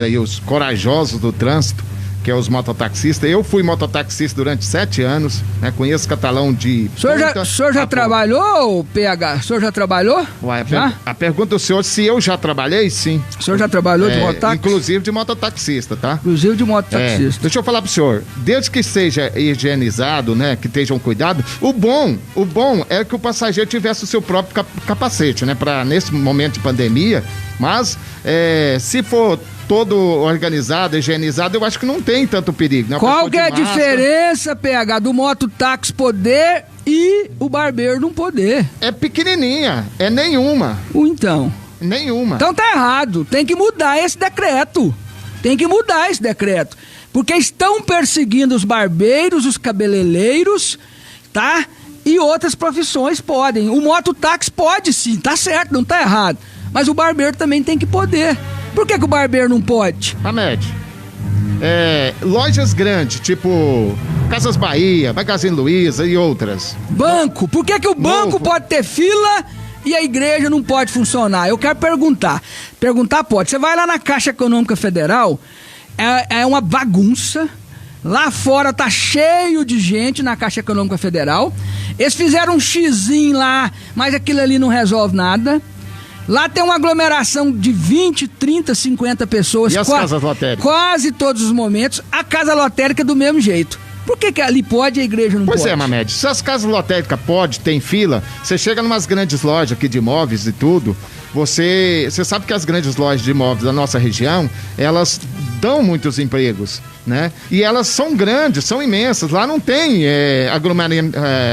e os corajosos do trânsito, que é os mototaxistas. Eu fui mototaxista durante 7 anos, né? Conheço Catalão de... O senhor já trabalhou, PH? O senhor já trabalhou? Ué, a pergunta do senhor, se eu já trabalhei, sim. O senhor já trabalhou de mototaxista? Inclusive de mototaxista, tá? Inclusive de mototaxista. Deixa eu falar pro senhor, desde que seja higienizado, né? Que tenha um cuidado, o bom é que o passageiro tivesse o seu próprio capacete, né? Pra, nesse momento de pandemia, mas se for todo organizado, higienizado, eu acho que não tem tanto perigo, né? Qual que é a diferença, PH, do mototáxi poder e o barbeiro não poder? É pequenininha, é nenhuma. Então? Nenhuma. Então tá errado, tem que mudar esse decreto. Porque estão perseguindo os barbeiros, os cabeleireiros, tá? E outras profissões podem. O mototáxi pode sim, tá certo, não tá errado. Mas o barbeiro também tem que poder. Por que o barbeiro não pode? Hamed, lojas grandes, tipo Casas Bahia, Magazine Luiza e outras. Banco, por que o banco pode ter fila e a igreja não pode funcionar? Eu quero perguntar. Perguntar pode. Você vai lá na Caixa Econômica Federal, é uma bagunça. Lá fora tá cheio de gente na Caixa Econômica Federal. Eles fizeram um xizinho lá, mas aquilo ali não resolve nada. Lá tem uma aglomeração de 20, 30, 50 pessoas. E as casas lotéricas? Quase todos os momentos. A casa lotérica é do mesmo jeito. Por que ali pode e a igreja não pode? Pois é, Mamed, se as casas lotéricas tem fila, você chega numas grandes lojas aqui de imóveis e tudo, você sabe que as grandes lojas de imóveis da nossa região, elas dão muitos empregos, né? E elas são grandes, são imensas. Lá não tem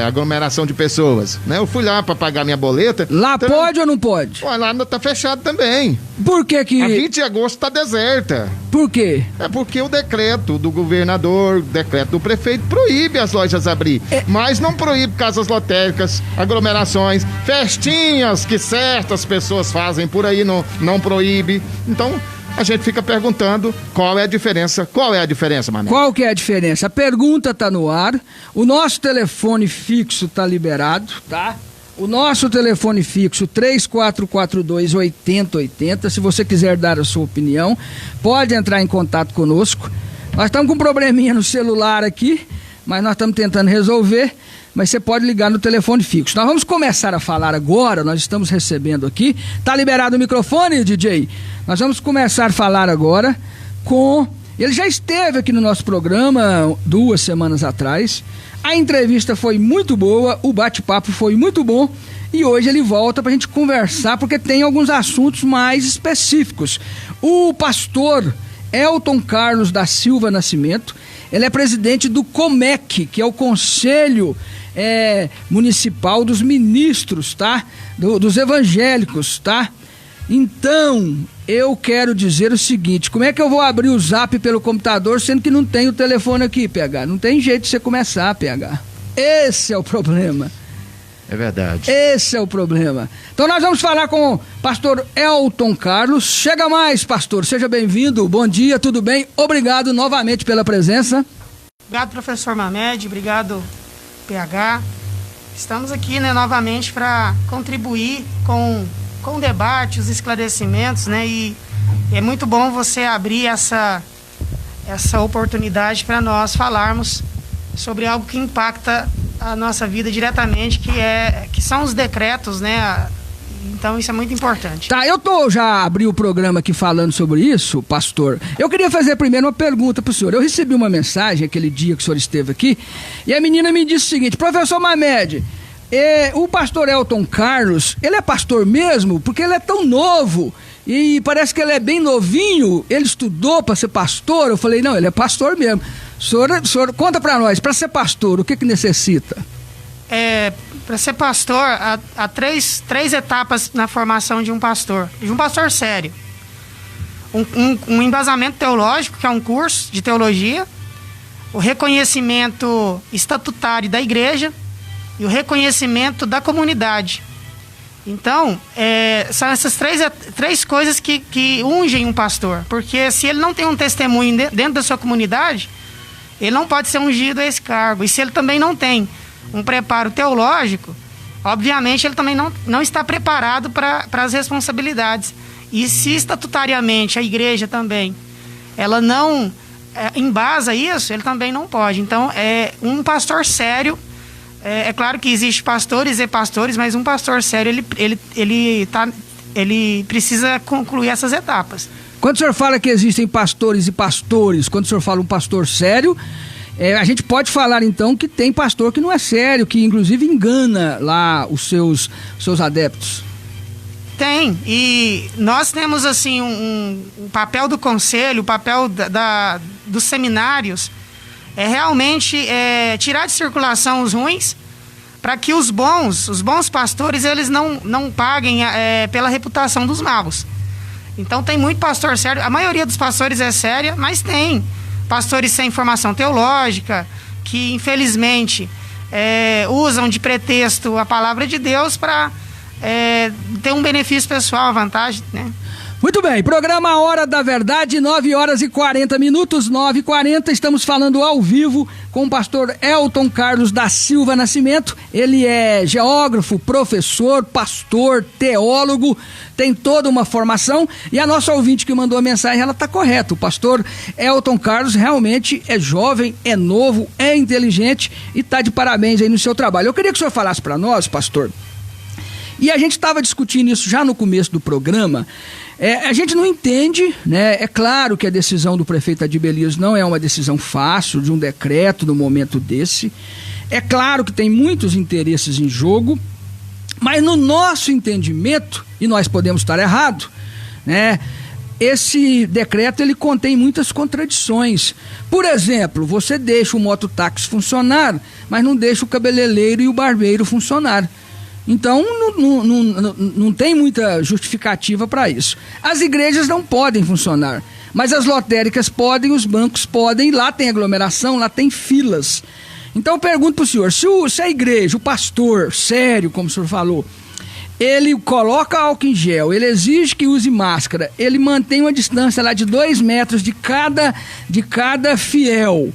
aglomeração de pessoas, né? Eu fui lá para pagar minha boleta. Lá pode ou não pode? Ué, lá tá fechado também. Por que que... A 20 de agosto tá deserta. Por quê? É porque o decreto do governador, o decreto do prefeito proíbe as lojas abrir. Mas não proíbe casas lotéricas, aglomerações, festinhas que certas pessoas fazem por aí, não proíbe. Então... a gente fica perguntando qual é a diferença. Qual é a diferença, Mamed? Qual que é a diferença? A pergunta tá no ar. O nosso telefone fixo tá liberado, tá? O nosso telefone fixo 3442-8080. Se você quiser dar a sua opinião, pode entrar em contato conosco. Nós estamos com um probleminha no celular aqui, mas nós estamos tentando resolver. Mas você pode ligar no telefone fixo. Nós vamos começar a falar agora, nós estamos recebendo aqui. Tá liberado o microfone, DJ? Nós vamos começar a falar agora com... Ele já esteve aqui no nosso programa 2 semanas atrás. A entrevista foi muito boa, o bate-papo foi muito bom. E hoje ele volta para a gente conversar, porque tem alguns assuntos mais específicos. O pastor Elton Carlos da Silva Nascimento, ele é presidente do COMEC, que é o Conselho Municipal dos Ministros, tá? Dos evangélicos, tá? Então, eu quero dizer o seguinte, como é que eu vou abrir o Zap pelo computador, sendo que não tem o telefone aqui, PH? Não tem jeito de você começar, PH. Esse é o problema. É verdade. Esse é o problema. Então nós vamos falar com o pastor Elton Carlos. Chega mais, pastor. Seja bem-vindo. Bom dia, tudo bem? Obrigado novamente pela presença. Obrigado, professor Mamed. Obrigado, PH. Estamos aqui, né, novamente para contribuir com o debate, os esclarecimentos, né? E é muito bom você abrir essa oportunidade para nós falarmos sobre algo que impacta a nossa vida diretamente, que são os decretos, né? Então isso é muito importante. Tá, já abri o programa aqui falando sobre isso, pastor. Eu queria fazer primeiro uma pergunta pro senhor. Eu recebi uma mensagem aquele dia que o senhor esteve aqui, e a menina me disse o seguinte: professor Mamed, o pastor Elton Carlos, ele é pastor mesmo? Porque ele é tão novo, e parece que ele é bem novinho, ele estudou para ser pastor? Eu falei, não, ele é pastor mesmo. Senhor, conta para nós, para ser pastor, o que necessita? Para ser pastor, há três etapas na formação de um pastor sério. Um embasamento teológico, que é um curso de teologia, o reconhecimento estatutário da igreja e o reconhecimento da comunidade. Então, são essas três coisas que ungem um pastor, porque se ele não tem um testemunho dentro da sua comunidade, ele não pode ser ungido a esse cargo. E se ele também não tem um preparo teológico, obviamente ele também não está preparado para as responsabilidades. E se estatutariamente a igreja também ela não embasa isso, ele também não pode. Então, um pastor sério, é claro que existe pastores e pastores, mas um pastor sério, ele precisa concluir essas etapas. Quando o senhor fala que existem pastores e pastores, quando o senhor fala um pastor sério, a gente pode falar então que tem pastor que não é sério, que inclusive engana lá os seus adeptos. Tem, e nós temos assim um papel do conselho, o papel dos seminários, realmente tirar de circulação os ruins, para que os bons pastores, eles não paguem pela reputação dos maus. Então tem muito pastor sério, a maioria dos pastores é séria, mas tem pastores sem formação teológica, que infelizmente usam de pretexto a palavra de Deus para ter um benefício pessoal, vantagem, né? Muito bem, programa Hora da Verdade, 9h40, 9h40, estamos falando ao vivo com o pastor Elton Carlos da Silva Nascimento. Ele é geógrafo, professor, pastor, teólogo, tem toda uma formação, e a nossa ouvinte que mandou a mensagem, ela está correta. O pastor Elton Carlos realmente é jovem, é novo, é inteligente e está de parabéns aí no seu trabalho. Eu queria que o senhor falasse para nós, pastor, e a gente estava discutindo isso já no começo do programa. A gente não entende, né? É claro que a decisão do prefeito Adir Elias não é uma decisão fácil, de um decreto no momento desse. É claro que tem muitos interesses em jogo, mas no nosso entendimento, e nós podemos estar errados, né? Esse decreto, ele contém muitas contradições. Por exemplo, você deixa o mototáxi funcionar, mas não deixa o cabeleireiro e o barbeiro funcionar. Então, não tem muita justificativa para isso. As igrejas não podem funcionar, mas as lotéricas podem, os bancos podem, lá tem aglomeração, lá tem filas. Então, eu pergunto para o senhor, se a igreja, o pastor, sério, como o senhor falou, ele coloca álcool em gel, ele exige que use máscara, ele mantém uma distância lá de 2 metros de cada fiel,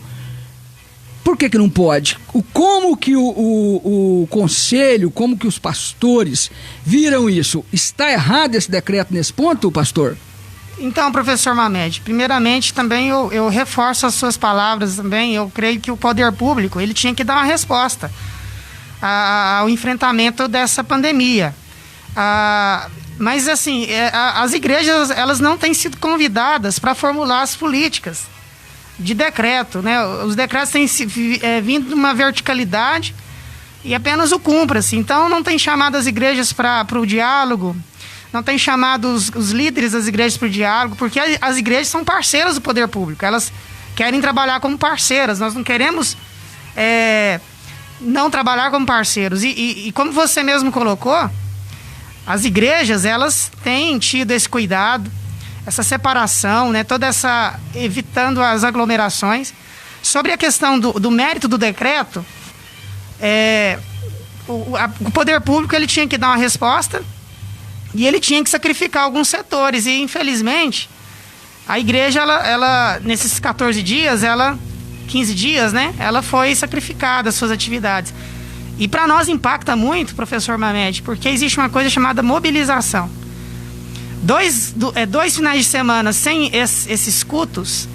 por que não pode? Como que o conselho, como que os pastores viram isso? Está errado esse decreto nesse ponto, pastor? Então, professor Mamed, primeiramente também eu reforço as suas palavras também. Eu creio que o poder público, ele tinha que dar uma resposta ao enfrentamento dessa pandemia. Mas assim, as igrejas, elas não têm sido convidadas para formular as políticas de decreto, né? Os decretos têm vindo de uma verticalidade e apenas o cumpra-se. Então, não tem chamado as igrejas para o diálogo, não tem chamado os líderes das igrejas para o diálogo, porque as igrejas são parceiras do poder público, elas querem trabalhar como parceiras. Nós não queremos não trabalhar como parceiros. E como você mesmo colocou, as igrejas, elas têm tido esse cuidado, essa separação, né, evitando as aglomerações. Sobre a questão do mérito do decreto, o poder público, ele tinha que dar uma resposta e ele tinha que sacrificar alguns setores, e infelizmente a igreja, ela nesses 14 dias, 15 dias, né, ela foi sacrificada as suas atividades. E para nós impacta muito, professor Mamed, porque existe uma coisa chamada mobilização. 2 finais de semana sem esses cultos,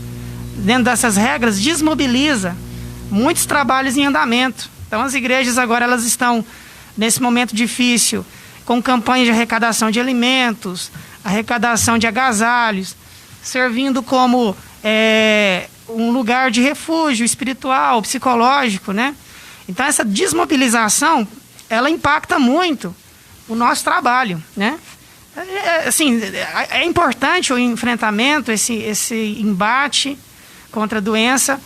dentro dessas regras, desmobiliza muitos trabalhos em andamento. Então, as igrejas agora, elas estão, nesse momento difícil, com campanhas de arrecadação de alimentos, arrecadação de agasalhos, servindo como um lugar de refúgio espiritual, psicológico, né? Então, essa desmobilização, ela impacta muito o nosso trabalho, né? Assim, é importante o enfrentamento, esse embate contra a doença,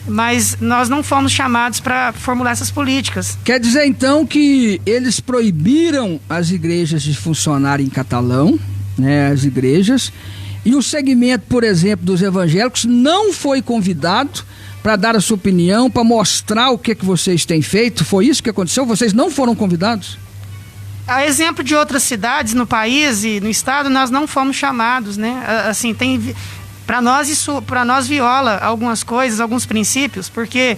mas nós não fomos chamados para formular essas políticas. Quer dizer, então, que eles proibiram as igrejas de funcionarem em catalão, né, as igrejas, e o segmento, por exemplo, dos evangélicos não foi convidado para dar a sua opinião, para mostrar o que vocês têm feito? Foi isso que aconteceu? Vocês não foram convidados? A exemplo de outras cidades no país e no estado, nós não fomos chamados, né? Assim, para nós viola algumas coisas, alguns princípios, porque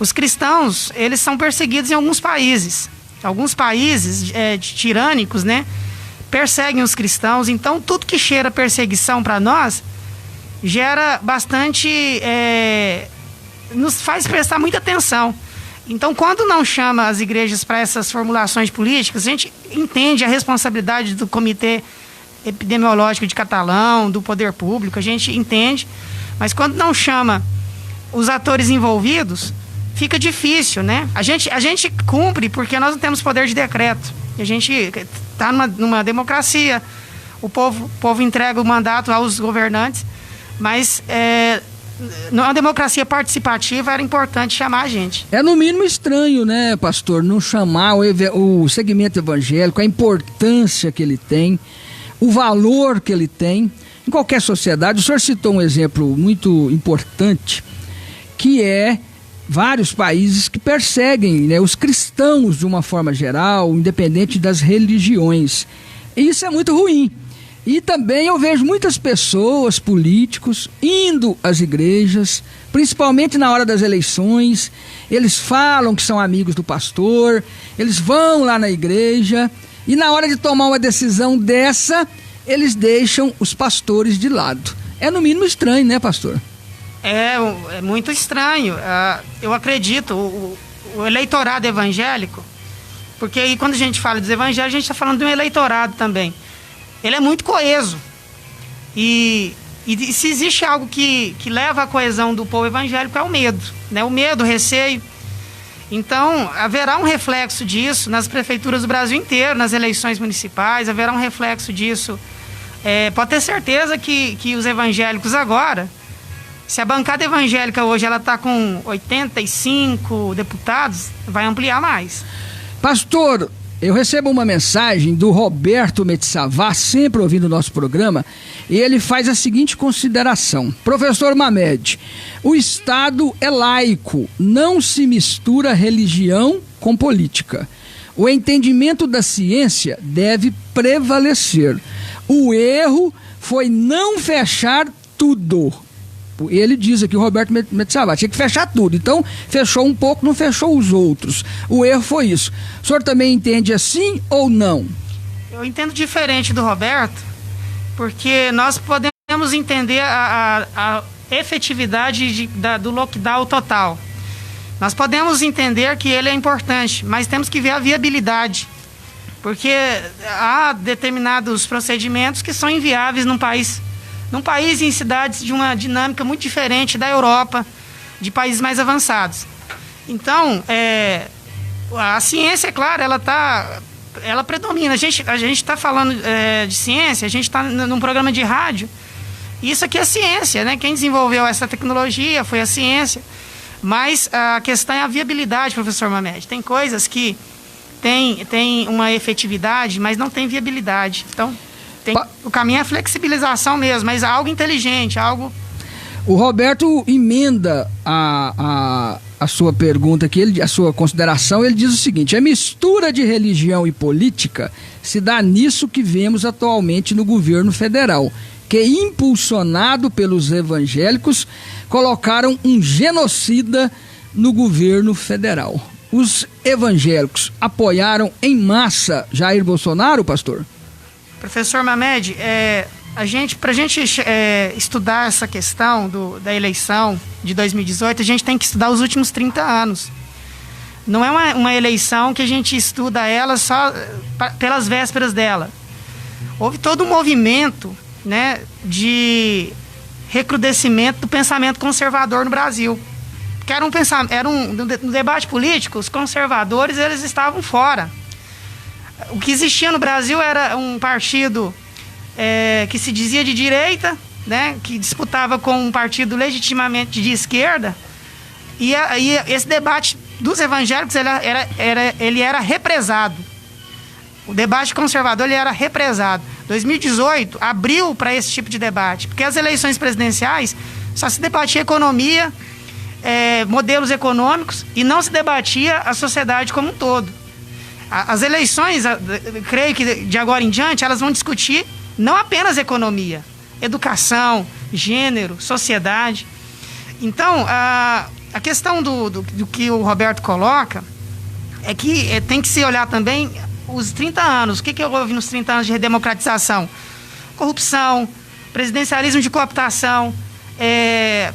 os cristãos, eles são perseguidos em alguns países. Alguns países tirânicos, né, perseguem os cristãos. Então, tudo que cheira perseguição para nós gera bastante... nos faz prestar muita atenção. Então, quando não chama as igrejas para essas formulações políticas, a gente entende a responsabilidade do Comitê Epidemiológico de Catalão, do Poder Público, a gente entende, mas quando não chama os atores envolvidos, fica difícil, né? A gente cumpre porque nós não temos poder de decreto. A gente está numa democracia, o povo entrega o mandato aos governantes, mas numa democracia participativa era importante chamar a gente. É no mínimo estranho, né, pastor, não chamar o segmento evangélico, a importância que ele tem, o valor que ele tem em qualquer sociedade. O senhor citou um exemplo muito importante, que é vários países que perseguem, né, os cristãos de uma forma geral, independente das religiões. E isso é muito ruim. E também eu vejo muitas pessoas, políticos, indo às igrejas, principalmente na hora das eleições. Eles falam que são amigos do pastor, eles vão lá na igreja e na hora de tomar uma decisão dessa, eles deixam os pastores de lado. É no mínimo estranho, né, pastor? É muito estranho. Eu acredito, o eleitorado evangélico, porque aí quando a gente fala dos evangélicos, a gente está falando de um eleitorado também. Ele é muito coeso. E se existe algo que leva à coesão do povo evangélico é o medo, né? O medo, o receio. Então, haverá um reflexo disso nas prefeituras do Brasil inteiro, nas eleições municipais, haverá um reflexo disso. Pode ter certeza que os evangélicos agora, se a bancada evangélica hoje ela está com 85 deputados, vai ampliar mais. Pastor, eu recebo uma mensagem do Roberto Metsavá, sempre ouvindo o nosso programa, e ele faz a seguinte consideração: professor Mamed, o Estado é laico, não se mistura religião com política. O entendimento da ciência deve prevalecer. O erro foi não fechar tudo. Ele diz aqui, o Roberto Metsavá, tinha que fechar tudo. Então, fechou um pouco, não fechou os outros. O erro foi isso. O senhor também entende assim ou não? Eu entendo diferente do Roberto, porque nós podemos entender a efetividade do lockdown total. Nós podemos entender que ele é importante, mas temos que ver a viabilidade. Porque há determinados procedimentos que são inviáveis num país e em cidades de uma dinâmica muito diferente da Europa, de países mais avançados. Então, a ciência, é claro, ela predomina. A gente está falando de ciência, a gente está num programa de rádio. Isso aqui é ciência, né? Quem desenvolveu essa tecnologia foi a ciência. Mas a questão é a viabilidade, professor Mamed. Tem coisas que têm uma efetividade, mas não tem viabilidade. Então, o caminho é a flexibilização mesmo, mas algo inteligente, algo... O Roberto emenda a sua pergunta aqui, a sua consideração. Ele diz o seguinte: a mistura de religião e política se dá nisso que vemos atualmente no governo federal, que, impulsionado pelos evangélicos, colocaram um genocida no governo federal. Os evangélicos apoiaram em massa Jair Bolsonaro, pastor? Professor Mamed, para a gente estudar essa questão da eleição de 2018, a gente tem que estudar os últimos 30 anos. Não é uma eleição que a gente estuda ela só pelas vésperas dela. Houve todo um movimento, né, de recrudescimento do pensamento conservador no Brasil. Porque no debate político, os conservadores eles estavam fora. O que existia no Brasil era um partido que se dizia de direita, né, que disputava com um partido legitimamente de esquerda, e esse debate dos evangélicos ele era represado. O debate conservador ele era represado. 2018 abriu para esse tipo de debate, porque as eleições presidenciais só se debatia economia, modelos econômicos, e não se debatia a sociedade como um todo. As eleições, creio que de agora em diante, elas vão discutir não apenas economia, educação, gênero, sociedade. Então, a questão do que o Roberto coloca é que tem que se olhar também os 30 anos. O que houve nos 30 anos de redemocratização? Corrupção, presidencialismo de cooptação,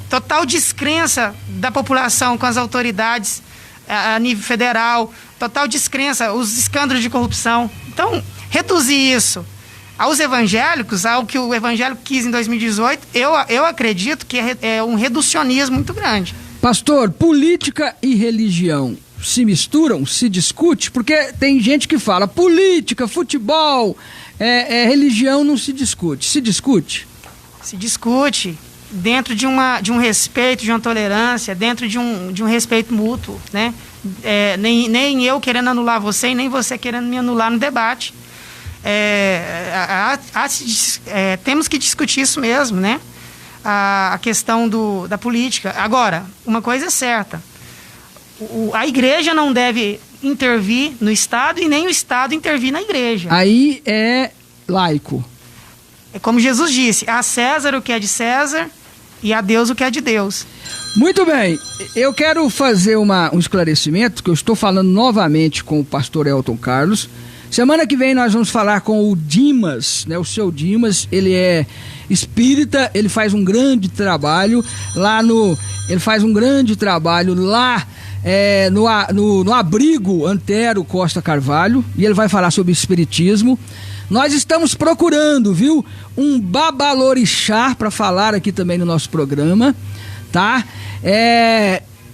total descrença da população com as autoridades a nível federal, total descrença, os escândalos de corrupção. Então, reduzir isso aos evangélicos, ao que o evangélico quis em 2018, eu acredito que é um reducionismo muito grande. Pastor, política e religião se misturam, se discute? Porque tem gente que fala política, futebol, religião não se discute. Se discute? Se discute dentro de um respeito, de uma tolerância, dentro de um respeito mútuo, né? Nem eu querendo anular você e nem você querendo me anular no debate. Temos que discutir isso mesmo, né? A questão da política. Agora, uma coisa é certa, a igreja não deve intervir no Estado e nem o Estado intervir na igreja. Aí é laico. É como Jesus disse, a César o que é de César e a Deus o que é de Deus. Muito bem, eu quero fazer um esclarecimento, que eu estou falando novamente com o pastor Elton Carlos. Semana que vem nós vamos falar com o Dimas, né? O seu Dimas, ele é espírita, ele faz um grande trabalho lá no abrigo Antero Costa Carvalho, e ele vai falar sobre espiritismo. Nós estamos procurando, viu, um babalorixá para falar aqui também no nosso programa, tá?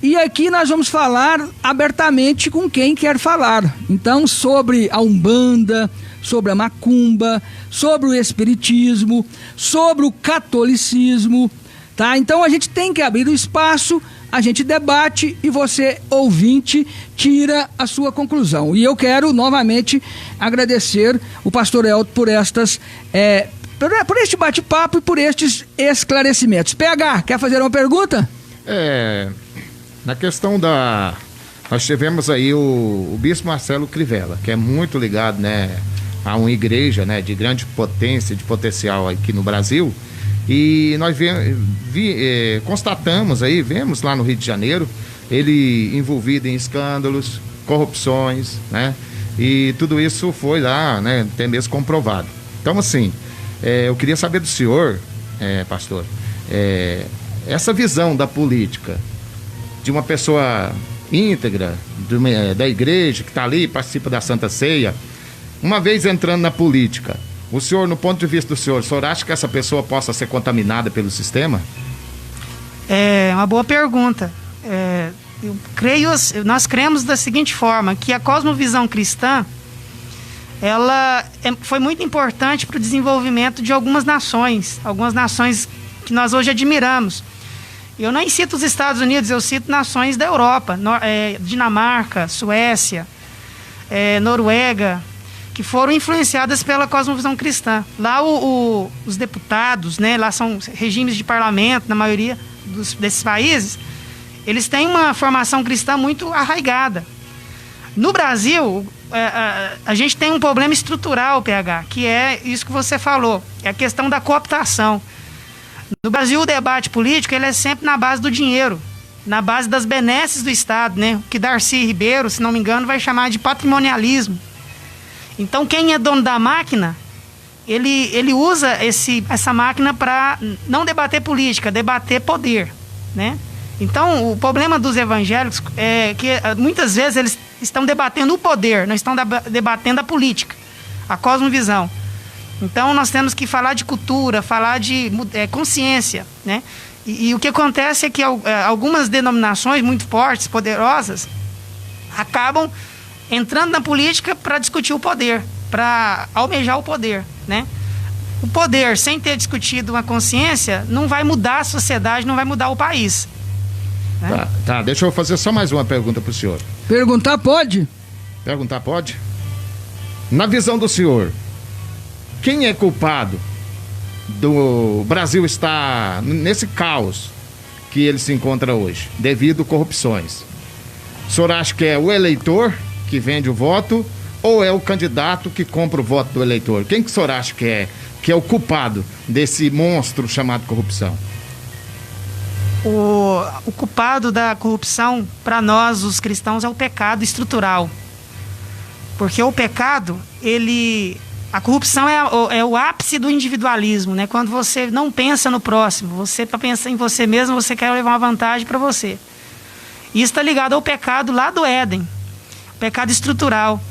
E aqui nós vamos falar abertamente com quem quer falar. Então, sobre a Umbanda, sobre a Macumba, sobre o Espiritismo, sobre o Catolicismo, tá? Então a gente tem que abrir o espaço, a gente debate e você, ouvinte, tira a sua conclusão. E eu quero novamente agradecer o pastor Elton por por este bate-papo e por estes esclarecimentos. PH, quer fazer uma pergunta? Na questão nós tivemos aí o bispo Marcelo Crivella, que é muito ligado, né, a uma igreja, né, de grande potência, de potencial aqui no Brasil, e nós constatamos aí, vemos lá no Rio de Janeiro, ele envolvido em escândalos, corrupções, né, e tudo isso foi lá, né, até mesmo comprovado. Então, assim, eu queria saber do senhor, pastor, essa visão da política, de uma pessoa íntegra, da igreja, que está ali, participa da Santa Ceia, uma vez entrando na política, o senhor, no ponto de vista do senhor, o senhor acha que essa pessoa possa ser contaminada pelo sistema? É uma boa pergunta. Nós cremos da seguinte forma, que a cosmovisão cristã, ela foi muito importante para o desenvolvimento de algumas nações que nós hoje admiramos. Eu nem cito os Estados Unidos, eu cito nações da Europa, Dinamarca, Suécia, Noruega, que foram influenciadas pela cosmovisão cristã. Lá os deputados, né, lá são regimes de parlamento, na maioria desses países, eles têm uma formação cristã muito arraigada. No Brasil, a gente tem um problema estrutural, PH, que é isso que você falou, é a questão da cooptação. No Brasil, o debate político ele é sempre na base do dinheiro, na base das benesses do Estado, né? O que Darcy Ribeiro, se não me engano, vai chamar de patrimonialismo. Então, quem é dono da máquina, ele usa essa máquina para não debater política, debater poder, né? Então, o problema dos evangélicos é que muitas vezes eles estão debatendo o poder, não estão debatendo a política, a cosmovisão. Então, nós temos que falar de cultura, falar de consciência, né? E o que acontece é que algumas denominações muito fortes, poderosas, acabam entrando na política para discutir o poder, para almejar o poder, né? O poder, sem ter discutido uma consciência, não vai mudar a sociedade, não vai mudar o país. Né? Tá, deixa eu fazer só mais uma pergunta para o senhor. Perguntar pode? Perguntar pode? Na visão do senhor, quem é culpado do Brasil estar nesse caos que ele se encontra hoje, devido a corrupções? O senhor acha que é o eleitor que vende o voto ou é o candidato que compra o voto do eleitor? Quem que o senhor acha que é o culpado desse monstro chamado corrupção? O culpado da corrupção, para nós, os cristãos, é o pecado estrutural. Porque o pecado, A corrupção é o ápice do individualismo, né? Quando você não pensa no próximo, você para pensar em você mesmo, você quer levar uma vantagem para você. Isso está ligado ao pecado lá do Éden, pecado estrutural.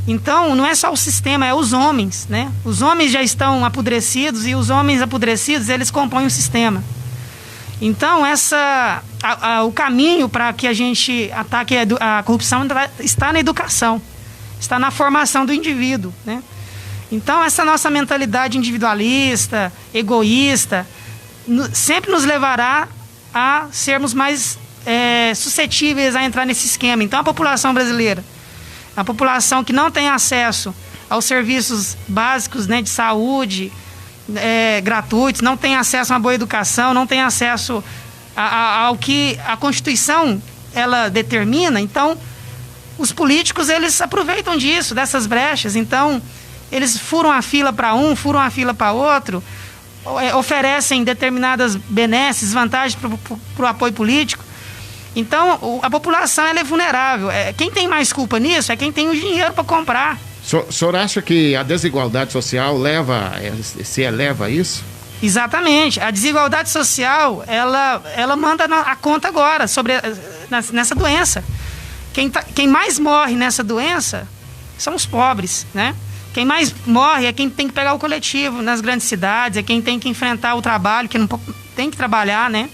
Então, não é só o sistema, é os homens, né? Os homens já estão apodrecidos e os homens apodrecidos, eles compõem o sistema. Então, o caminho para que a gente ataque a corrupção está na educação, está na formação do indivíduo, né? Então, essa nossa mentalidade individualista, egoísta, sempre nos levará a sermos mais suscetíveis a entrar nesse esquema. Então, a população brasileira, a população que não tem acesso aos serviços básicos, né, de saúde, gratuitos, não tem acesso a uma boa educação, não tem acesso ao que a Constituição ela determina. Então, os políticos, eles aproveitam disso, dessas brechas. Então, eles furam a fila para um, furam a fila para outro, oferecem determinadas benesses, vantagens para o apoio político. Então, a população ela é vulnerável. Quem tem mais culpa nisso é quem tem o dinheiro para comprar. O senhor acha que a desigualdade social se eleva a isso? Exatamente. A desigualdade social, ela manda a conta agora nessa doença. Quem mais morre nessa doença são os pobres, né? Quem mais morre é quem tem que pegar o coletivo nas grandes cidades, é quem tem que enfrentar o trabalho, que não tem que trabalhar, né?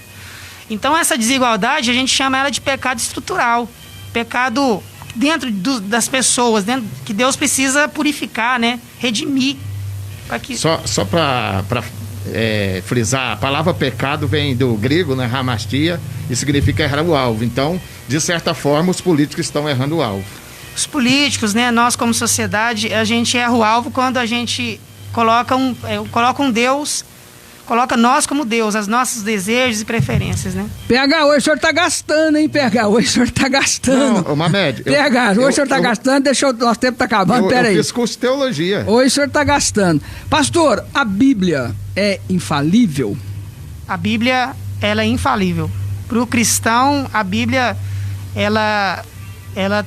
Então, essa desigualdade, a gente chama ela de pecado estrutural. Pecado dentro das pessoas, dentro, que Deus precisa purificar, né? Redimir. Só para frisar, a palavra pecado vem do grego, né? Hamastia, e significa errar o alvo. Então, de certa forma, os políticos estão errando o alvo. Os políticos, né? Nós como sociedade, a gente erra o alvo quando a gente coloca um Deus... Coloca nós como Deus, os nossos desejos e preferências, né? PH, hoje o senhor tá gastando, hein, PH? Hoje o senhor tá gastando. Não, Mamed... PH, hoje o senhor tá gastando, nosso tempo tá acabando, peraí. Eu fiz curso de teologia. Hoje o senhor tá gastando. Pastor, a Bíblia é infalível? A Bíblia, ela é infalível. Para o cristão, a Bíblia, ela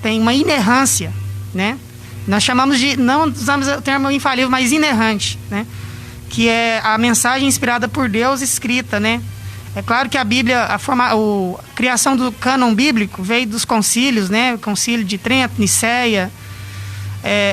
tem uma inerrância, né? Nós chamamos não usamos o termo infalível, mas inerrante, né? Que é a mensagem inspirada por Deus escrita, né? É claro que a Bíblia, a criação do cânon bíblico veio dos concílios, né? O concílio de Trento, Niceia.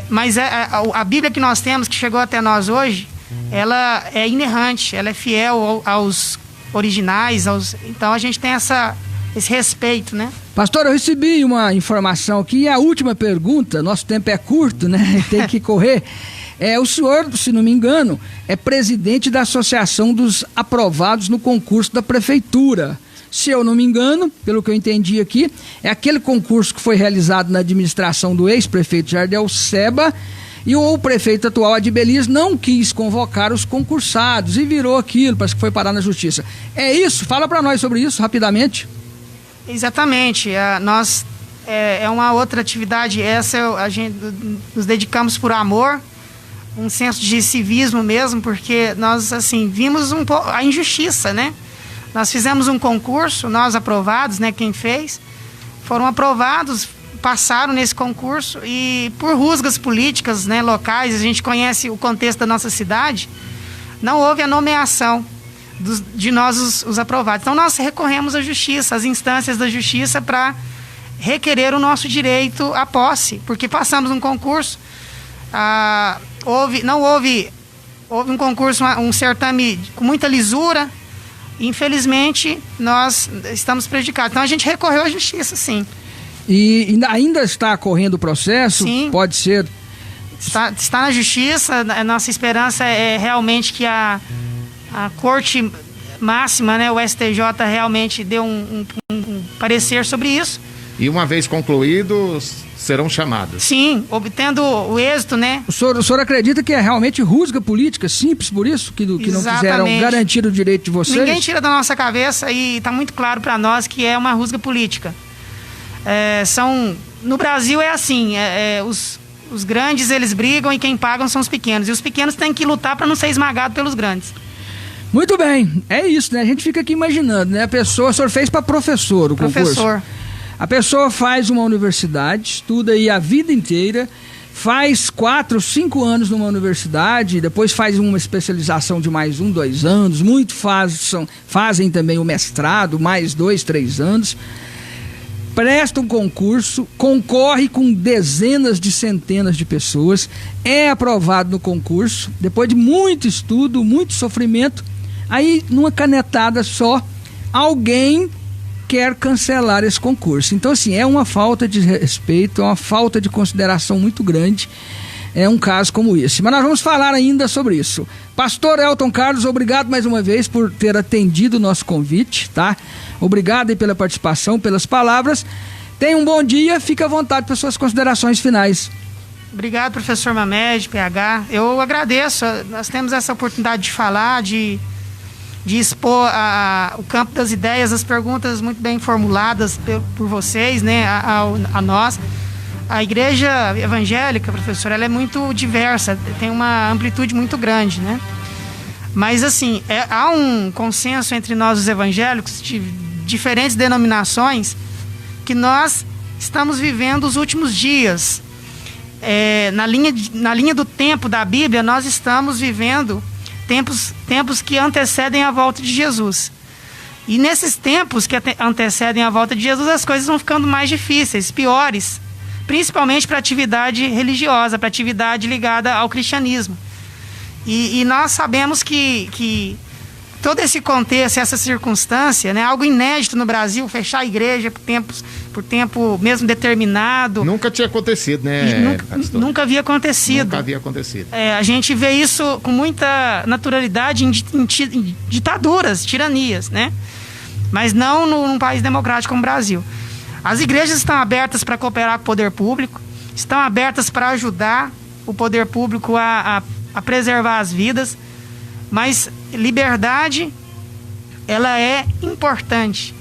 Mas a Bíblia que nós temos, que chegou até nós hoje, ela é inerrante, ela é fiel aos originais. Então a gente tem esse respeito, né? Pastor, eu recebi uma informação aqui, e a última pergunta, nosso tempo é curto, né? Tem que correr. O senhor, se não me engano, é presidente da Associação dos Aprovados no Concurso da Prefeitura. Se eu não me engano, pelo que eu entendi aqui, é aquele concurso que foi realizado na administração do ex-prefeito Jardel Seba, e o prefeito atual Adibeliz não quis convocar os concursados e virou aquilo, parece que foi parar na justiça. É isso? Fala para nós sobre isso, rapidamente. Exatamente. Nós, é uma outra atividade, a gente nos dedicamos por amor, um senso de civismo mesmo, porque nós, assim, vimos a injustiça, né? Nós fizemos um concurso, nós aprovados, né? Quem fez, foram aprovados, passaram nesse concurso e por rusgas políticas, né, locais, a gente conhece o contexto da nossa cidade, não houve a nomeação de nós, os aprovados. Então, nós recorremos à justiça, às instâncias da justiça para requerer o nosso direito à posse, porque passamos um concurso, houve um concurso, um certame com muita lisura. Infelizmente, nós estamos prejudicados. Então, a gente recorreu à justiça, sim. E ainda está correndo o processo? Sim. Pode ser? Está na justiça. A nossa esperança é realmente que a Corte Máxima, né, o STJ, realmente dê um parecer sobre isso. E uma vez concluídos, serão chamadas. Sim, obtendo o êxito, né? O senhor acredita que é realmente rusga política, simples por isso? Que não quiseram garantir o direito de vocês? Ninguém tira da nossa cabeça e está muito claro para nós que é uma rusga política. No Brasil é assim, os grandes eles brigam e quem pagam são os pequenos. E os pequenos têm que lutar para não ser esmagado pelos grandes. Muito bem, é isso, né? A gente fica aqui imaginando, né? O senhor fez para professor o concurso. Professor. A pessoa faz uma universidade, estuda aí a vida inteira, faz 4, 5 anos numa universidade, depois faz uma especialização de mais 1, 2 anos, muitos fazem também o mestrado, mais 2, 3 anos, presta um concurso, concorre com dezenas de centenas de pessoas, é aprovado no concurso, depois de muito estudo, muito sofrimento, aí numa canetada só, alguém quer cancelar esse concurso. Então, assim, é uma falta de respeito, é uma falta de consideração muito grande, é um caso como esse. Mas nós vamos falar ainda sobre isso. Pastor Elton Carlos, obrigado mais uma vez por ter atendido o nosso convite, tá? Obrigado aí pela participação, pelas palavras. Tenha um bom dia, fique à vontade para suas considerações finais. Obrigado, professor Mamed, PH. Eu agradeço, nós temos essa oportunidade de falar, de expor o campo das ideias, as perguntas muito bem formuladas por vocês, né, a nós. A igreja evangélica, professor, ela é muito diversa, tem uma amplitude muito grande, né? Mas, assim, há um consenso entre nós, os evangélicos, de diferentes denominações, que nós estamos vivendo os últimos dias. Na linha do tempo da Bíblia, nós estamos vivendo tempos que antecedem a volta de Jesus. E nesses tempos que antecedem a volta de Jesus, as coisas vão ficando mais difíceis, piores, principalmente para a atividade religiosa, para a atividade ligada ao cristianismo. E nós sabemos que todo esse contexto, essa circunstância, né, algo inédito no Brasil, fechar a igreja por tempo mesmo determinado. Nunca tinha acontecido, né? Nunca havia acontecido. Nunca havia acontecido. A gente vê isso com muita naturalidade em ditaduras, tiranias, né? Mas não num país democrático como o Brasil. As igrejas estão abertas para cooperar com o poder público, estão abertas para ajudar o poder público a preservar as vidas, mas liberdade, ela é importante.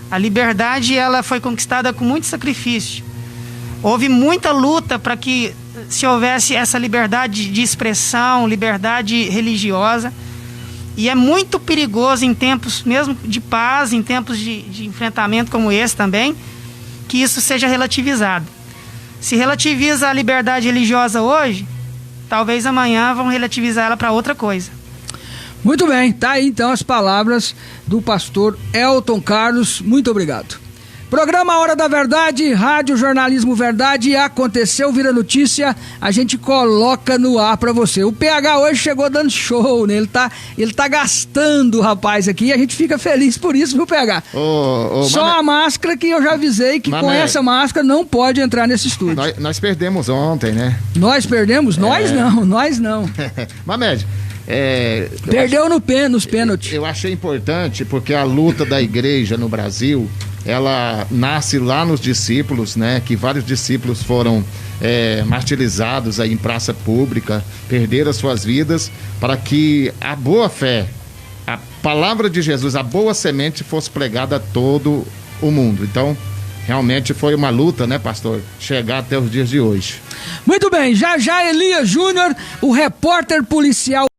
A liberdade, ela foi conquistada com muito sacrifício. Houve muita luta para que se houvesse essa liberdade de expressão, liberdade religiosa. E é muito perigoso em tempos mesmo de paz, em tempos de enfrentamento como esse também, que isso seja relativizado. Se relativiza a liberdade religiosa hoje, talvez amanhã vão relativizar ela para outra coisa. Muito bem, tá aí então as palavras do pastor Elton Carlos, muito obrigado. Programa Hora da Verdade, Rádio Jornalismo Verdade, aconteceu, vira notícia, a gente coloca no ar pra você. O PH hoje chegou dando show, né? Ele tá gastando o rapaz aqui e a gente fica feliz por isso, viu, PH? Só a máscara que eu já avisei que com essa máscara não pode entrar nesse estúdio. Nós perdemos ontem, né? Nós perdemos? Nós não. Mamed, perdeu nos pênaltis. Eu achei importante porque a luta da igreja no Brasil, ela nasce lá nos discípulos, né? Que vários discípulos foram martirizados aí em praça pública, perderam as suas vidas para que a boa fé, a palavra de Jesus, a boa semente fosse pregada a todo o mundo. Então, realmente foi uma luta, né, pastor? Chegar até os dias de hoje. Muito bem, já Elias Júnior, o repórter policial